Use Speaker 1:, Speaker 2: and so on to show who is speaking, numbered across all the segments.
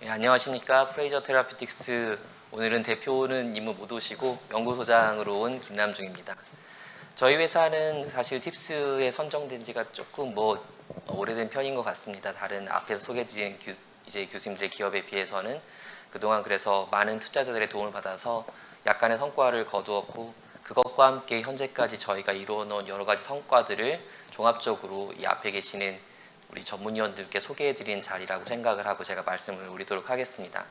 Speaker 1: 네, 안녕하십니까. 프레이저 테라피틱스 오늘은 대표는 님은 못 오시고 연구소장으로 온 김남중입니다. 저희 회사는 사실 팁스에 선정된 지가 조금 오래된 편인 것 같습니다. 다른 앞에서 소개해드린 교수님들의 기업에 비해서는 그동안 그래서 많은 투자자들의 도움을 받아서 약간의 성과를 거두었고, 그것과 함께 현재까지 저희가 이루어놓은 여러 가지 성과들을 종합적으로 이 앞에 계시는 우리 전문위원들께 소개해드리는 자리라고 생각을 하고 제가 말씀을 올리도록 하겠습니다.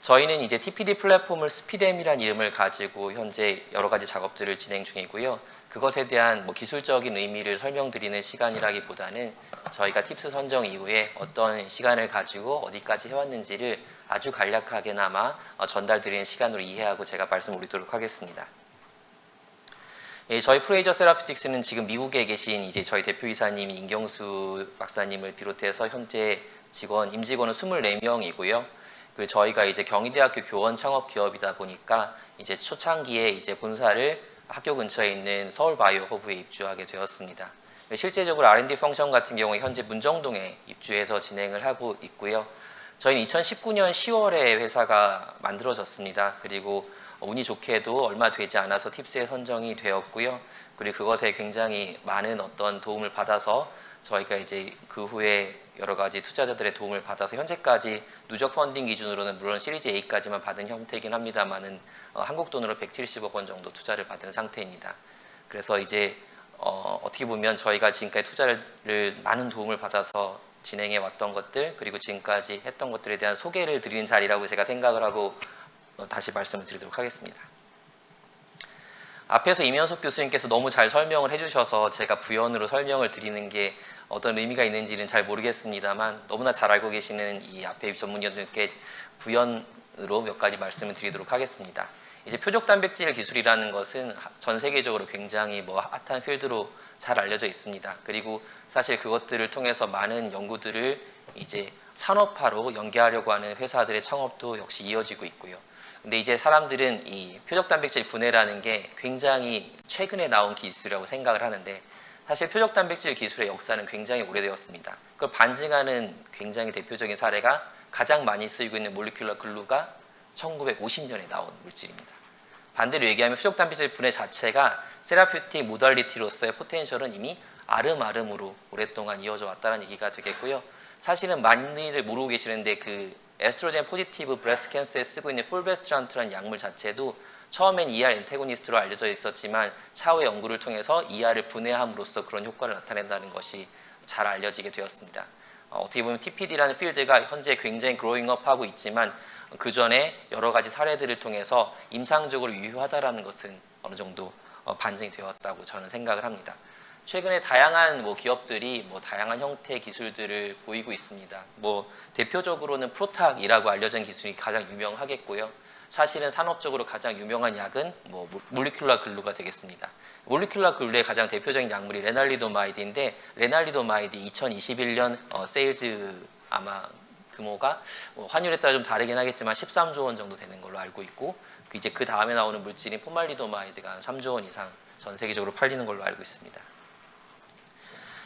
Speaker 1: 저희는 이제 TPD 플랫폼을 스피뎀이라는 이름을 가지고 현재 여러 가지 작업들을 진행 중이고요. 그것에 대한 기술적인 의미를 설명드리는 시간이라기보다는 저희가 팁스 선정 이후에 어떤 시간을 가지고 어디까지 해왔는지를 아주 간략하게나마 전달드리는 시간으로 이해하고 제가 말씀 올리도록 하겠습니다. 저희 프레이저 세라피틱스는 지금 미국에 계신 이제 저희 대표이사님 임경수 박사님을 비롯해서 현재 임직원은 24명이고요. 그리고 저희가 이제 경희대학교 교원 창업 기업이다 보니까 이제 초창기에 이제 본사를 학교 근처에 있는 서울바이오허브에 입주하게 되었습니다. 실제적으로 R&D 펑션 같은 경우에 현재 문정동에 입주해서 진행을 하고 있고요. 저희는 2019년 10월에 회사가 만들어졌습니다. 그리고 운이 좋게도 얼마 되지 않아서 팁스에 선정이 되었고요. 그리고 그것에 굉장히 많은 어떤 도움을 받아서 저희가 이제 그 후에 여러 가지 투자자들의 도움을 받아서 현재까지 누적 펀딩 기준으로는 물론 시리즈 A까지만 받은 형태이긴 합니다만은 한국 돈으로 170억 원 정도 투자를 받은 상태입니다. 그래서 이제 어떻게 보면 저희가 지금까지 투자를 많은 도움을 받아서 진행해 왔던 것들, 그리고 지금까지 했던 것들에 대한 소개를 드리는 자리라고 제가 생각을 하고 다시 말씀을 드리도록 하겠습니다. 앞에서 이면석 교수님께서 너무 잘 설명을 해주셔서 제가 부연으로 설명을 드리는 게 어떤 의미가 있는지는 잘 모르겠습니다만, 너무나 잘 알고 계시는 이 앞에 전문가들께 부연으로 몇 가지 말씀을 드리도록 하겠습니다. 이제 표적 단백질 기술이라는 것은 전 세계적으로 굉장히 핫한 필드로 잘 알려져 있습니다. 그리고 사실 그것들을 통해서 많은 연구들을 이제 산업화로 연계하려고 하는 회사들의 창업도 역시 이어지고 있고요. 근데 이제 사람들은 이 표적 단백질 분해라는 게 굉장히 최근에 나온 기술이라고 생각을 하는데, 사실 표적 단백질 기술의 역사는 굉장히 오래되었습니다. 그걸 반증하는 굉장히 대표적인 사례가 가장 많이 쓰이고 있는 몰리큘러 글루가 1950년에 나온 물질입니다. 반대로 얘기하면 표적 단백질 분해 자체가 세라퓨틱 모달리티로서의 포텐셜은 이미 아름아름으로 오랫동안 이어져 왔다는 얘기가 되겠고요. 사실은 많이들 모르고 계시는데 그 에스트로겐 포지티브 브레스트 캔서에 쓰고 있는 풀베스트란트라는 약물 자체도 처음엔 ER 엔테고니스트로 알려져 있었지만 차후의 연구를 통해서 ER을 분해함으로써 그런 효과를 나타낸다는 것이 잘 알려지게 되었습니다. 어떻게 보면 TPD라는 필드가 현재 굉장히 그로잉업하고 있지만 그 전에 여러 가지 사례들을 통해서 임상적으로 유효하다라는 것은 어느 정도 반증이 되었다고 저는 생각을 합니다. 최근에 다양한 기업들이 다양한 형태의 기술들을 보이고 있습니다. 대표적으로는 프로탁이라고 알려진 기술이 가장 유명하겠고요. 사실은 산업적으로 가장 유명한 약은 몰리큘러 글루가 되겠습니다. 몰리큘러 글루의 가장 대표적인 약물이 레날리도마이드인데, 레날리도마이드 2021년 세일즈 아마 규모가 환율에 따라 좀 다르긴 하겠지만 13조 원 정도 되는 걸로 알고 있고, 이제 그 다음에 나오는 물질인 포말리도마이드가 3조 원 이상 전 세계적으로 팔리는 걸로 알고 있습니다.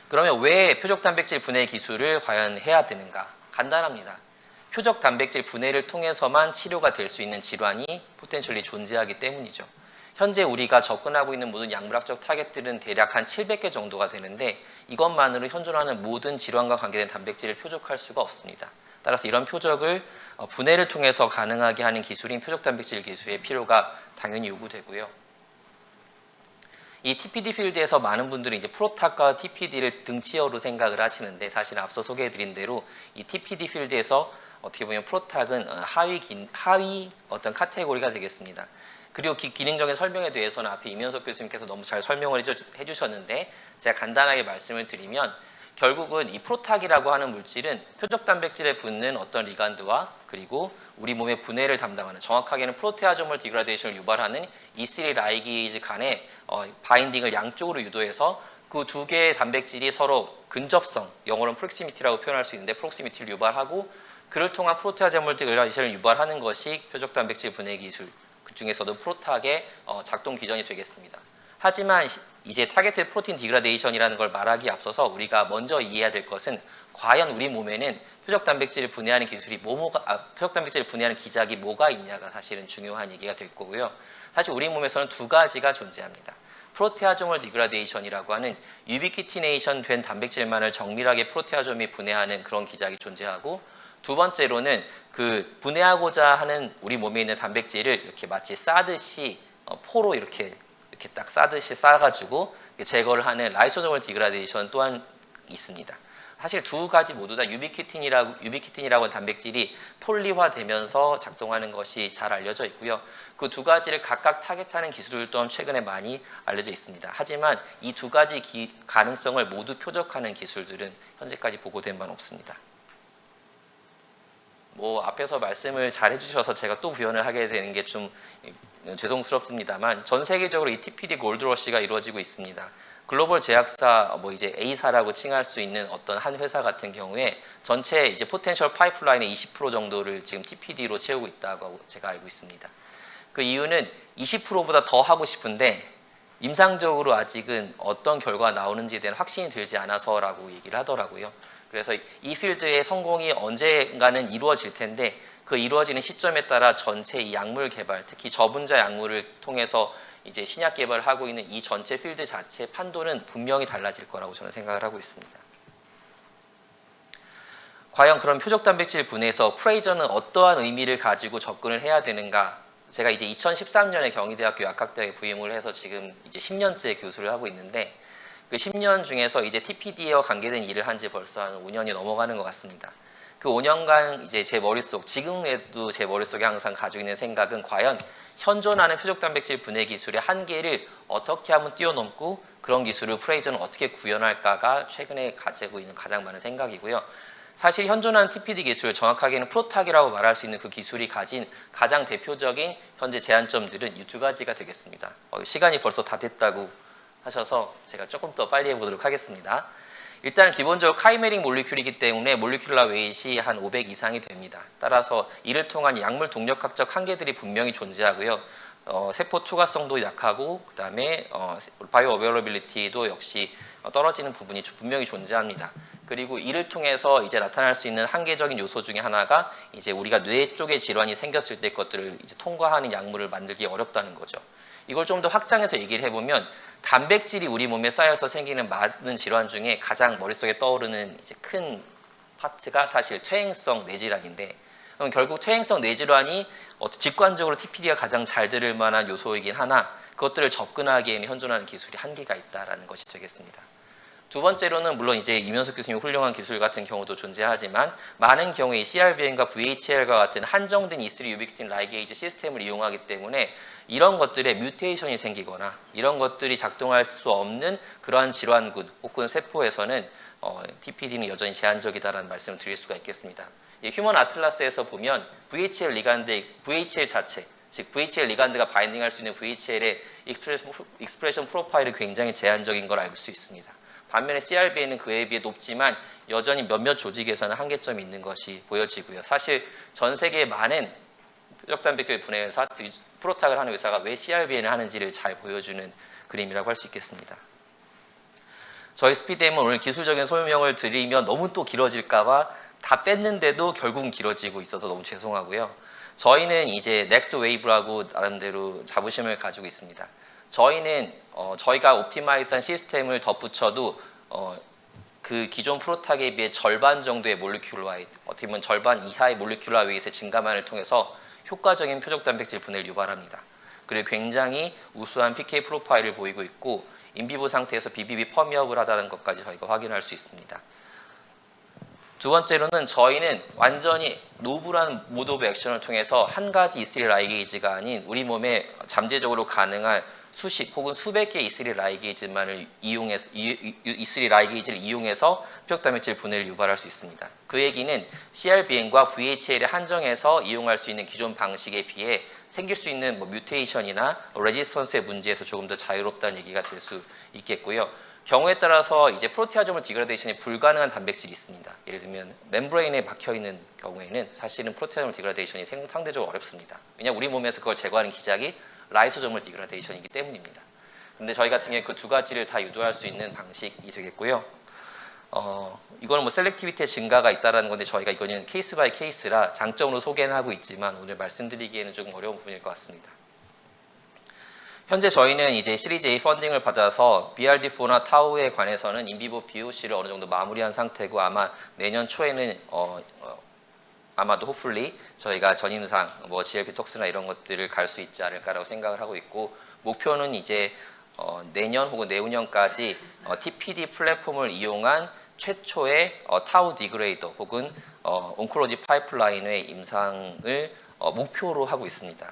Speaker 1: 그러면 왜 표적 단백질 분해 기술을 과연 해야 되는가? 간단합니다. 표적 단백질 분해를 통해서만 치료가 될 수 있는 질환이 포텐셜리 존재하기 때문이죠. 현재 우리가 접근하고 있는 모든 약물학적 타겟들은 대략 한 700개 정도가 되는데, 이것만으로 현존하는 모든 질환과 관계된 단백질을 표적할 수가 없습니다. 따라서 이런 표적을 분해를 통해서 가능하게 하는 기술인 표적 단백질 기술의 필요가 당연히 요구되고요. 이 TPD 필드에서 많은 분들이 이제 프로탁과 TPD를 등치어로 생각을 하시는데, 사실 앞서 소개해드린 대로 이 TPD 필드에서 어떻게 보면 프로탁은 하위 어떤 카테고리가 되겠습니다. 그리고 기능적인 설명에 대해서는 앞에 이면석 교수님께서 너무 잘 설명을 해주셨는데, 제가 간단하게 말씀을 드리면, 결국은 이 프로탁이라고 하는 물질은 표적 단백질에 붙는 어떤 리간드와 그리고 우리 몸의 분해를 담당하는, 정확하게는 프로테아조멀 디그라데이션을 유발하는 E3 라이게이즈 간의 바인딩을 양쪽으로 유도해서 그 두 개의 단백질이 서로 근접성, 영어로는 프록시미티라고 표현할 수 있는데 프록시미티를 유발하고, 그를 통한 프로테아조멀 디그라데이션을 유발하는 것이 표적 단백질 분해 기술, 그 중에서도 프로탁의 작동 기전이 되겠습니다. 하지만 이제 타겟ted 프로틴 디그라데이션이라는 걸 말하기에 앞서서 우리가 먼저 이해해야 될 것은, 과연 우리 몸에는 표적 단백질을 분해하는 기술이 표적 단백질을 분해하는 기작이 뭐가 있냐가 사실은 중요한 얘기가 될 거고요. 사실 우리 몸에서는 두 가지가 존재합니다. 프로테아조멀 디그라데이션이라고 하는 유비퀴티네이션 된 단백질만을 정밀하게 프로테아좀이 분해하는 그런 기작이 존재하고, 두 번째로는 그 분해하고자 하는 우리 몸에 있는 단백질을 이렇게 마치 싸듯이 포로 이렇게 딱 싸듯이 싸가지고 제거를 하는 라이소소멀 디그라데이션 또한 있습니다. 사실 두 가지 모두 다 유비퀴틴이라고 하는 단백질이 폴리화되면서 작동하는 것이 잘 알려져 있고요. 그 두 가지를 각각 타겟하는 기술 또한 최근에 많이 알려져 있습니다. 하지만 이 두 가지 가능성을 모두 표적하는 기술들은 현재까지 보고된 바는 없습니다. 앞에서 말씀을 잘 해주셔서 제가 또 구현을 하게 되는 게 좀 죄송스럽습니다만, 전 세계적으로 이 TPD 골드러시가 이루어지고 있습니다. 글로벌 제약사, 이제 A사라고 칭할 수 있는 어떤 한 회사 같은 경우에 전체 이제 포텐셜 파이프라인의 20% 정도를 지금 TPD로 채우고 있다고 제가 알고 있습니다. 그 이유는 20%보다 더 하고 싶은데 임상적으로 아직은 어떤 결과가 나오는지에 대한 확신이 들지 않아서라고 얘기를 하더라고요. 그래서 이 필드의 성공이 언젠가는 이루어질 텐데, 그 이루어지는 시점에 따라 전체 이 약물 개발, 특히 저분자 약물을 통해서 이제 신약 개발을 하고 있는 이 전체 필드 자체의 판도는 분명히 달라질 거라고 저는 생각을 하고 있습니다. 과연 그런 표적 단백질 분해에서 프레이저는 어떠한 의미를 가지고 접근을 해야 되는가? 제가 이제 2013년에 경희대학교 약학대학에 부임을 해서 지금 이제 10년째 교수를 하고 있는데, 그 10년 중에서 이제 TPD와 관계된 일을 한 지 벌써 한 5년이 넘어가는 것 같습니다. 그 5년간 이제 제 머릿속, 지금에도 제 머릿속에 항상 가지고 있는 생각은, 과연 현존하는 표적 단백질 분해 기술의 한계를 어떻게 하면 뛰어넘고 그런 기술을 프레이저는 어떻게 구현할까가 최근에 가지고 있는 가장 많은 생각이고요. 사실 현존하는 TPD 기술, 정확하게는 프로탁이라고 말할 수 있는 그 기술이 가진 가장 대표적인 현재 제한점들은 이 두 가지가 되겠습니다. 시간이 벌써 다 됐다고 하셔서 제가 조금 더 빨리 해보도록 하겠습니다. 일단 기본적으로 카이메릭 몰리큘이기 때문에 몰리큘러 웨이트이 한 500 이상이 됩니다. 따라서 이를 통한 약물 동력학적 한계들이 분명히 존재하고요. 세포 투과성도 약하고, 그 다음에 바이오 어베러빌리티도 역시 떨어지는 부분이 분명히 존재합니다. 그리고 이를 통해서 이제 나타날 수 있는 한계적인 요소 중에 하나가, 이제 우리가 뇌 쪽에 질환이 생겼을 때 것들을 이제 통과하는 약물을 만들기 어렵다는 거죠. 이걸 좀 더 확장해서 얘기를 해보면, 단백질이 우리 몸에 쌓여서 생기는 많은 질환 중에 가장 머릿속에 떠오르는 이제 큰 파트가 사실 퇴행성 뇌질환인데, 그럼 결국 퇴행성 뇌질환이 직관적으로 TPD가 가장 잘 들을 만한 요소이긴 하나, 그것들을 접근하기에는 현존하는 기술이 한계가 있다는 것이 되겠습니다. 두 번째로는 물론 이제 이면석 교수님 훌륭한 기술 같은 경우도 존재하지만, 많은 경우에 CRBN과 VHL과 같은 한정된 E3 유비퀴틴 라이게이즈 시스템을 이용하기 때문에 이런 것들에 뮤테이션이 생기거나 이런 것들이 작동할 수 없는 그러한 질환군 혹은 세포에서는 TPD는 여전히 제한적이다라는 말씀을 드릴 수가 있겠습니다. 휴먼 아틀라스에서 보면 VHL 자체, 즉 VHL 리간드가 바인딩할 수 있는 VHL의 익스프레션 프로파일이 굉장히 제한적인 걸 알 수 있습니다. 반면에 CRBN은 그에 비해 높지만 여전히 몇몇 조직에서는 한계점이 있는 것이 보여지고요. 사실 전 세계의 많은 표적 단백질 분해 회사, 프로탁을 하는 회사가 왜 CRBN을 하는지를 잘 보여주는 그림이라고 할 수 있겠습니다. 저희 스피드엠은 오늘 기술적인 설명을 드리면 너무 또 길어질까봐 다 뺐는데도 결국은 길어지고 있어서 너무 죄송하고요. 저희는 이제 넥스트 웨이브라고 나름대로 자부심을 가지고 있습니다. 저희는 저희가 옵티마이즈한 시스템을 덧붙여도 그 기존 프로탁에 비해 절반 정도의 몰리큘러 웨이트, 어떻게 보면 절반 이하의 몰리큘러 웨이트의 증가만을 통해서 효과적인 표적 단백질 분해를 유발합니다. 그리고 굉장히 우수한 PK 프로파일을 보이고 있고, 인비보 상태에서 BBB 펌이업을 하다는 것까지 저희가 확인할 수 있습니다. 두 번째로는 저희는 완전히 노블한 모드 오브 액션을 통해서 한 가지 E3 라이게이즈가 아닌 우리 몸에 잠재적으로 가능한 수십 혹은 수백 개의 E3 라이게이즈만을 이용해서 E3 라이게이즈를 이용해서 표적 단백질 분해를 유발할 수 있습니다. 그 얘기는 CRBN과 VHL에 한정해서 이용할 수 있는 기존 방식에 비해 생길 수 있는 뮤테이션이나 레지스턴스의 문제에서 조금 더 자유롭다는 얘기가 될 수 있겠고요. 경우에 따라서 이제 프로테아조멀 디그라데이션이 불가능한 단백질이 있습니다. 예를 들면 멤브레인에 박혀 있는 경우에는 사실은 프로테아조멀 디그라데이션이 상대적으로 어렵습니다. 왜냐하면 우리 몸에서 그걸 제거하는 기작이 라이소조멀 디그라데이션이기 때문입니다. 근데 저희 같은 경우에 그 두 가지를 다 유도할 수 있는 방식이 되겠고요. 이거는 뭐 셀렉티비티의 증가가 있다라는 건데 저희가 이거는 케이스 바이 케이스라 장점으로 소개는 하고 있지만 오늘 말씀드리기에는 조금 어려운 부분일 것 같습니다. 현재 저희는 이제 시리즈 A 펀딩을 받아서 BRD4나 타우에 관해서는 인비보 POC를 어느 정도 마무리한 상태고 아마 내년 초에는 아마도 호플리 저희가 전임상 뭐 GLP 톡스나 이런 것들을 갈 수 있지 않을까라고 생각을 하고 있고 목표는 이제 내년 혹은 내후년까지 TPD 플랫폼을 이용한 최초의 타우 디그레이더 혹은 온콜로지 파이프라인의 임상을 목표로 하고 있습니다.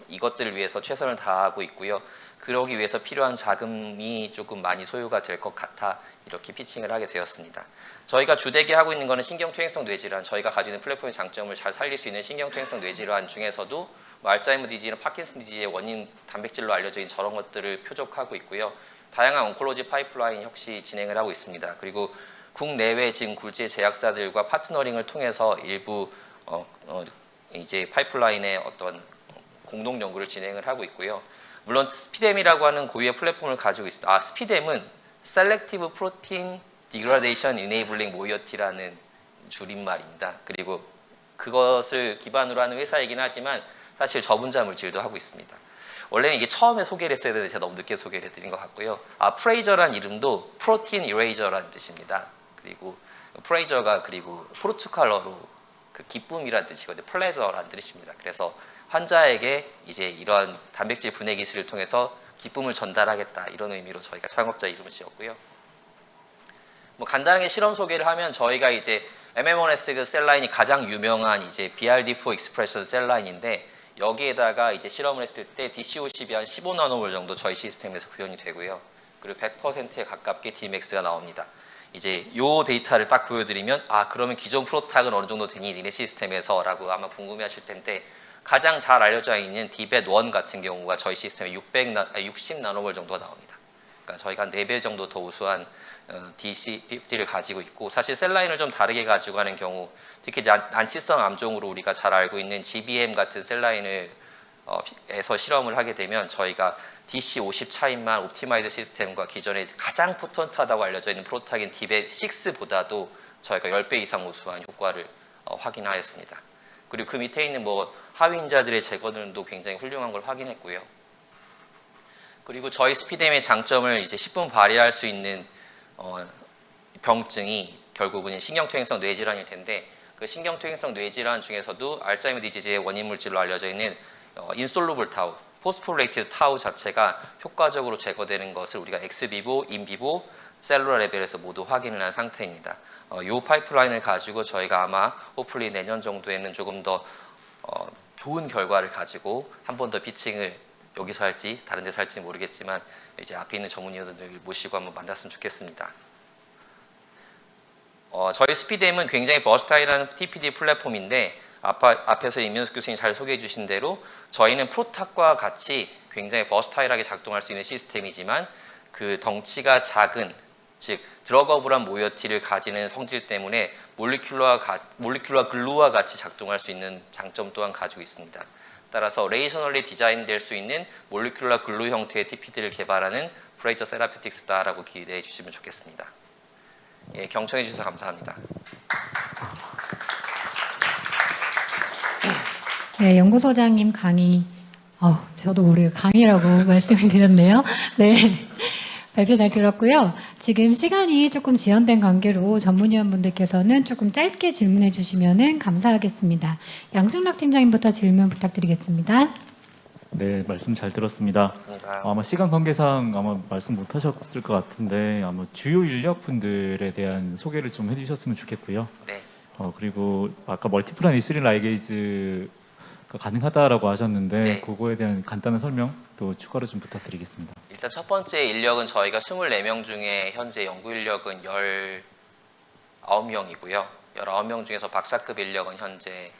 Speaker 1: 이것들을 위해서 최선을 다하고 있고요. 그러기 위해서 필요한 자금이 조금 많이 소요가 될 것 같아 이렇게 피칭을 하게 되었습니다. 저희가 주되게 하고 있는 것은 신경통행성 뇌질환, 저희가 가지고 있는 플랫폼의 장점을 잘 살릴 수 있는 신경통행성 뇌질환 중에서도 알츠하이머 디지즈나 파킨슨 디지즈의 원인 단백질로 알려져 있는 저런 것들을 표적하고 있고요. 다양한 온콜로지 파이프라인 역시 진행을 하고 있습니다. 그리고 국내외 지금 굴지의 제약사들과 파트너링을 통해서 일부 이제 파이프라인의 어떤 공동 연구를 진행을 하고 있고요. 물론 스피뎀이라고 하는 고유의 플랫폼을 가지고 있습니다. 스피뎀은 Selective Protein Degradation Enabling Moiety라는 줄임말입니다. 그리고 그것을 기반으로 하는 회사이긴 하지만 사실 저분자 물질도 하고 있습니다. 원래는 이게 처음에 소개를 했어야 되는데 제가 너무 늦게 소개를 해드린 것 같고요. 프레이저란 이름도 프로틴 이레이저라는 뜻입니다. 그리고 프레이저가 그리고 포르투갈어로 그 기쁨이란 뜻이거든요. 플레저라는 뜻입니다. 그래서 환자에게 이제 이러한 단백질 분해 기술을 통해서 기쁨을 전달하겠다 이런 의미로 저희가 창업자 이름을 지었고요. 뭐 간단하게 실험 소개를 하면 저희가 이제 MM1S 셀라인이 가장 유명한 이제 BRD4 익스프레션 셀라인인데 여기에다가 이제 실험을 했을 때 DC50이 한 15나노몰 정도 저희 시스템에서 구현이 되고요. 그리고 100%에 가깝게 Dmax가 나옵니다. 이제 요 데이터를 딱 보여드리면 그러면 기존 프로탁은 어느 정도 되니 니네 시스템에서 라고 아마 궁금해하실 텐데 가장 잘 알려져 있는 디벳1 같은 경우가 저희 시스템에 60나노몰 정도가 나옵니다. 그러니까 저희가 한 4배 정도 더 우수한 DC50를 가지고 있고 사실 셀라인을 좀 다르게 가지고 가는 경우 특히 난치성 암종으로 우리가 잘 알고 있는 GBM 같은 셀라인을 에서 실험을 하게 되면 저희가 DC50 차임만 옵티마이드 시스템과 기존에 가장 포턴트하다고 알려져 있는 프로탁인 디벳6보다도 저희가 10배 이상 우수한 효과를 확인하였습니다. 그리고 그 밑에 있는 뭐 하위인자들의 제거들도 굉장히 훌륭한 걸 확인했고요. 그리고 저희 스피뎀의 장점을 이제 10분 발휘할 수 있는 병증이 결국은 신경통행성 뇌질환일 텐데 그 신경통행성 뇌질환 중에서도 알츠하이머 디지즈의 원인 물질로 알려져 있는 인솔루블 타우, 포스포레이티드 타우 자체가 효과적으로 제거되는 것을 우리가 엑스비보, 인비보, 셀룰러 레벨에서 모두 확인을 한 상태입니다. 이 파이프라인을 가지고 저희가 아마 호플리 내년 정도에는 조금 더 좋은 결과를 가지고 한 번 더 피칭을 여기서 할지 다른 데서 할지 모르겠지만 이제 앞에 있는 전문의원들 모시고 한번 만났으면 좋겠습니다. 저희 스피뎀은 굉장히 버스타일한 TPD 플랫폼인데 앞에서 임윤숙 교수님이 잘 소개해 주신 대로 저희는 프로탁과 같이 굉장히 버스타일하게 작동할 수 있는 시스템이지만 그 덩치가 작은 즉 드러거블한 모이어티를 가지는 성질 때문에 몰리큘러 글루와 같이 작동할 수 있는 장점 또한 가지고 있습니다. 따라서 레이셔널리 디자인될 수 있는 몰리큘러 글루 형태의 TPD를 개발하는 프레이저 세라피틱스다라고 기대해 주시면 좋겠습니다. 예, 경청해 주셔서 감사합니다.
Speaker 2: 네, 연구소장님 강의. 저도 모르게 강의라고 말씀을 드렸네요. 네. 발표 잘 들었고요. 지금 시간이 조금 지연된 관계로 전문위원분들께서는 조금 짧게 질문해 주시면 감사하겠습니다. 양승락 팀장님부터 질문 부탁드리겠습니다.
Speaker 3: 네, 말씀 잘 들었습니다. 아마 시간 관계상 아마 말씀 못 하셨을 것 같은데 아마 주요 인력분들에 대한 소개를 좀 해주셨으면 좋겠고요.
Speaker 1: 네.
Speaker 3: 그리고 아까 멀티플란 E3 라이게이즈가 가능하다라고 하셨는데
Speaker 1: 네.
Speaker 3: 그거에 대한 간단한 설명 또 추가로 좀 부탁드리겠습니다.
Speaker 1: 일단 첫 번째 인력은 저희가 24명 중에 현재 연구 인력은 19명이고요. 19명 중에서 박사급 인력은 현재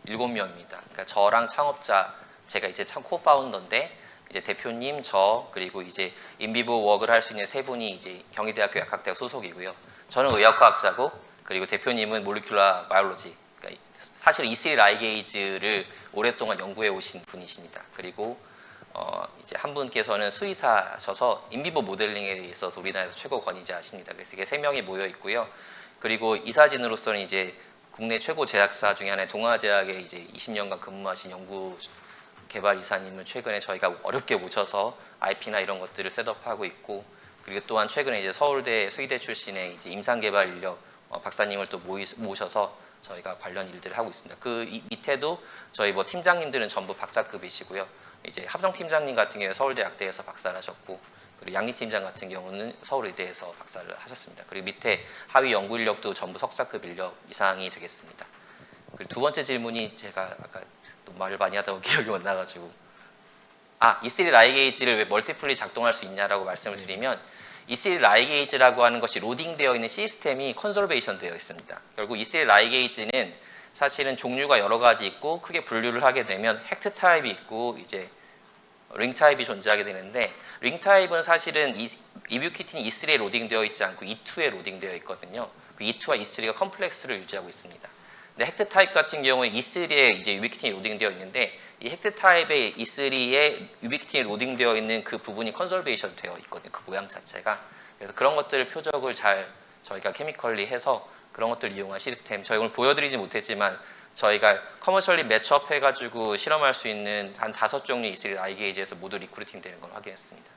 Speaker 1: 7명입니다. 그러니까 저랑 창업자, 제가 이제 코파운더인데 이제 대표님, 저 그리고 이제 인비보 워크를 할 수 있는 세 분이 이제 경희대학교 약학대학 소속이고요. 저는 의학과학자고 그리고 대표님은 몰리큘러 바이올로지. 그러니까 사실 E3 라이게이즈를 오랫동안 연구해 오신 분이십니다. 그리고 이제 한 분께서는 수의사셔서 인비보 모델링에 있어서 우리나라에서 최고 권위자십니다. 그래서 이게 3명이 모여 있고요. 그리고 이사진으로서는 이제 국내 최고 제약사 중에 하나의 동아제약에 이제 20년간 근무하신 연구 개발 이사님을 최근에 저희가 어렵게 모셔서 IP나 이런 것들을 셋업하고 있고, 그리고 또한 최근에 이제 서울대 수의대 출신의 이제 임상개발 인력 박사님을 또 모셔서 저희가 관련 일들을 하고 있습니다. 그 밑에도 저희 뭐 팀장님들은 전부 박사급이시고요. 이제 합성 팀장님 같은 경우에 서울대 약대에서 박사를 하셨고, 그리고 양리 팀장 같은 경우는 서울의대에서 박사를 하셨습니다. 그리고 밑에 하위 연구 인력도 전부 석사급 인력 이상이 되겠습니다. 그리고 두 번째 질문이 제가 아까 또 말을 많이 하다 보니 기억이 못 나가지고, E3 라이게이지를 왜 멀티플리 작동할 수 있냐라고 말씀을 드리면, E3 라이게이지라고 하는 것이 로딩되어 있는 시스템이 컨설베이션 되어 있습니다. 결국 E3 라이게이지는 사실은 종류가 여러 가지 있고, 크게 분류를 하게 되면 헥트 타입이 있고 이제 링 타입이 존재하게 되는데, 링 타입은 사실은 이뷰키틴이 E3에 로딩되어 있지 않고 E2에 로딩되어 있거든요. 그 E2와 E3가 컴플렉스를 유지하고 있습니다. 근데 헥트 타입 같은 경우에 E3에 이제 유비키틴이 로딩되어 있는데, 이 헥트 타입의 E3에 유비키틴이 로딩되어 있는 그 부분이 컨설베이션 되어 있거든요. 그 모양 자체가. 그래서 그런 것들을 표적을 잘 저희가 케미컬리 해서 그런 것들을 이용한 시스템, 저희 오늘 보여드리지 못했지만 저희가 커머셜리 매치업 해가지고 실험할 수 있는 한 5종류 E3 라이게이지에서 모두 리크루팅 되는 걸 확인했습니다.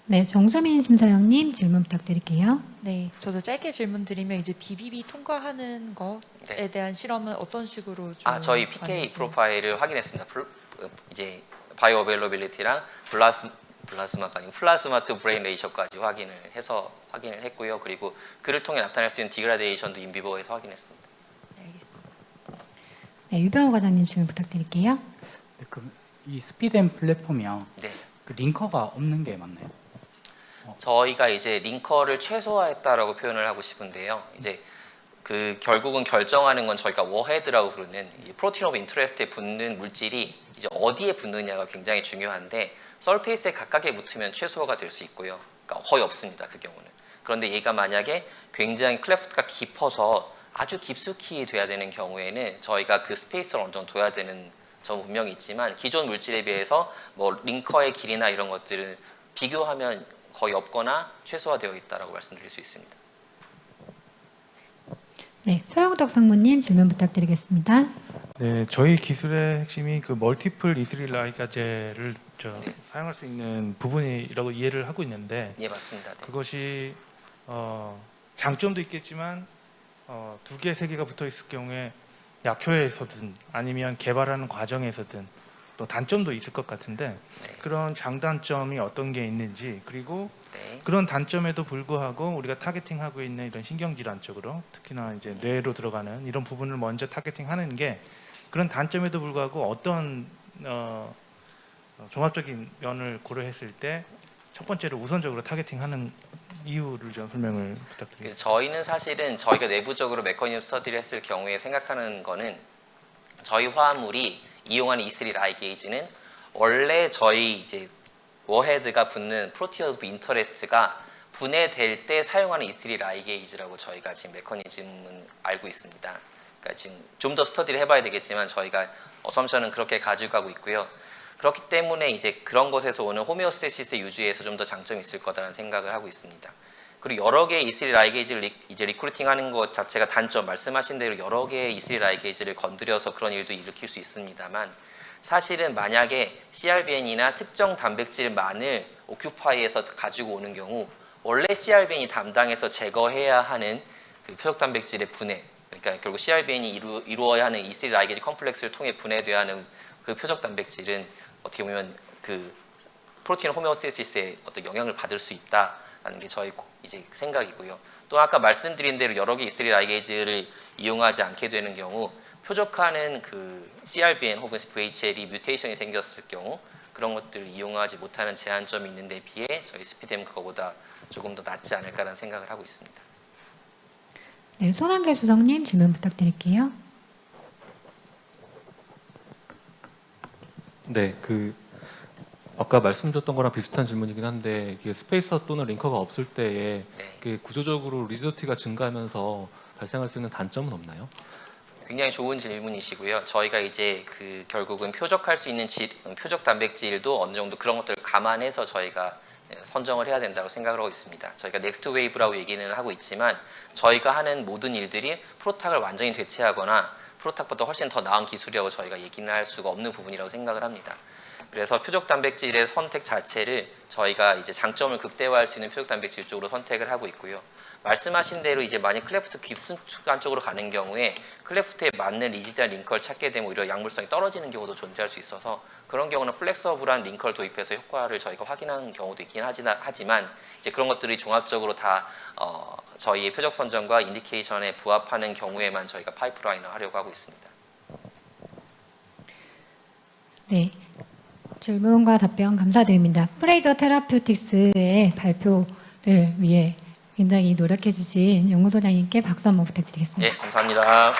Speaker 2: 네, 정수민 심사위원님 질문 부탁드릴게요.
Speaker 4: 네, 저도 짧게 질문 드리면 이제 BBB 통과하는 것에
Speaker 1: 네.
Speaker 4: 대한 실험은 어떤 식으로 좀
Speaker 1: 저희 PK
Speaker 4: 하는지.
Speaker 1: 프로파일을 확인했습니다. 이제 바이오 어베일러빌리티랑 플라스마가 아니고 플라스마 투 브레인 레이셔까지 확인을 했고요. 그리고 그를 통해 나타날 수 있는 디그라데이션도 인비보에서 확인했습니다.
Speaker 2: 네, 유병호 과장님 질문 부탁드릴게요.
Speaker 5: 네, 그럼 이 스피드앤 플랫폼이요.
Speaker 1: 네.
Speaker 5: 그 링커가 없는 게 맞나요?
Speaker 1: 저희가 이제 링커를 최소화했다라고 표현을 하고 싶은데요. 이제 그 결국은 결정하는 건 저희가 워헤드라고 부르는 이 프로틴 오브 인터레스트에 붙는 물질이 이제 어디에 붙느냐가 굉장히 중요한데, 서페이스에 가깝게 붙으면 최소화가 될 수 있고요. 그러니까 거의 없습니다. 그 경우는. 그런데 얘가 만약에 굉장히 클래프트가 깊어서 아주 깊숙이 돼야 되는 경우에는 저희가 그 스페이스를 어느 정도 둬야 되는 점은 분명히 있지만, 기존 물질에 비해서 뭐 링커의 길이나 이런 것들은 비교하면 거의 없거나 최소화되어 있다라고 말씀드릴 수 있습니다.
Speaker 2: 네, 서영덕 상무님 질문 부탁드리겠습니다.
Speaker 6: 네, 저희 기술의 핵심이 그 멀티플 E3 라이가제를 사용할 수 있는 부분이라고 이해를 하고 있는데,
Speaker 1: 예, 맞습니다. 네.
Speaker 6: 그것이 장점도 있겠지만 2개, 3개가 붙어 있을 경우에 약효에서든 아니면 개발하는 과정에서든 또 단점도 있을 것 같은데,
Speaker 1: 네.
Speaker 6: 그런 장단점이 어떤 게 있는지, 그리고
Speaker 1: 네.
Speaker 6: 그런 단점에도 불구하고 우리가 타겟팅하고 있는 이런 신경질환 쪽으로, 특히나 이제 뇌로 들어가는 이런 부분을 먼저 타겟팅하는 게, 그런 단점에도 불구하고 어떤 종합적인 면을 고려했을 때 첫 번째로 우선적으로 타겟팅하는 이유를 좀 설명을 부탁드립니다.
Speaker 1: 저희는 사실은 저희가 내부적으로 메커니즘 스터디를 했을 경우에 생각하는 거는, 저희 화합물이 이용하는 E3 라이게이지는 원래 저희 이제 워헤드가 붙는 프로틴 오브 인터레스트가 분해될 때 사용하는 E3 라이게이지라고 저희가 지금 메커니즘은 알고 있습니다. 그러니까 지금 좀 더 스터디를 해봐야 되겠지만 저희가 어썸션은 그렇게 가지고 가고 있고요. 그렇기 때문에 이제 그런 것에서 오는 호메오스테시스 유지에서 좀 더 장점이 있을 거다라는 생각을 하고 있습니다. 그리고 여러 개의 E3 라이게이지를 이제 리크루팅하는 것 자체가 단점, 말씀하신 대로 여러 개의 E3 라이게이지를 건드려서 그런 일도 일으킬 수 있습니다만, 사실은 만약에 CRBN이나 특정 단백질만을 오큐파이에서 가지고 오는 경우, 원래 CRBN이 담당해서 제거해야 하는 그 표적 단백질의 분해, 그러니까 결국 CRBN이 이루어야 하는 E3 라이게이지 컴플렉스를 통해 분해돼야 하는 그 표적 단백질은 어떻게 보면 그 프로틴 호메오스테시스에 어떤 영향을 받을 수 있다라는 게 저희 이제 생각이고요. 또 아까 말씀드린 대로 여러 개 E3 라이게이지를 이용하지 않게 되는 경우, 표적하는 그 CRBN 혹은 VHL이 뮤테이션이 생겼을 경우 그런 것들을 이용하지 못하는 제한점이 있는 데 비해 저희 스피드는 그거보다 조금 더 낫지 않을까라는 생각을 하고 있습니다.
Speaker 2: 네, 손한결 수석님 질문 부탁드릴게요.
Speaker 7: 네, 아까 말씀드렸던 거랑 비슷한 질문이긴 한데, 이게 스페이서 또는 링커가 없을 때에
Speaker 1: 네.
Speaker 7: 구조적으로 리지더티가 증가하면서 발생할 수 있는 단점은 없나요?
Speaker 1: 굉장히 좋은 질문이시고요. 저희가 이제 그 결국은 표적할 수 있는 표적 단백질도 어느 정도 그런 것들을 감안해서 저희가 선정을 해야 된다고 생각을 하고 있습니다. 저희가 넥스트 웨이브라고 얘기는 하고 있지만 저희가 하는 모든 일들이 프로탁을 완전히 대체하거나 프로탁보다 훨씬 더 나은 기술이라고 저희가 얘기는 할 수가 없는 부분이라고 생각을 합니다. 그래서 표적 단백질의 선택 자체를 저희가 이제 장점을 극대화할 수 있는 표적 단백질 쪽으로 선택을 하고 있고요. 말씀하신 대로 이제 만약 클래프트 깊숙한 쪽으로 가는 경우에 클래프트에 맞는 리지드한 링커를 찾게 되면 오히려 약물성이 떨어지는 경우도 존재할 수 있어서 그런 경우는 플렉서블한 링커를 도입해서 효과를 저희가 확인하는 경우도 있긴 하지만 이제 그런 것들이 종합적으로 다 저희의 표적 선정과 인디케이션에 부합하는 경우에만 저희가 파이프라인을 하려고 하고 있습니다.
Speaker 2: 네. 질문과 답변 감사드립니다. 프레이저 테라퓨틱스의 발표를 위해 굉장히 노력해 주신 연구소장님께 박수 한번 부탁드리겠습니다.
Speaker 1: 네, 감사합니다.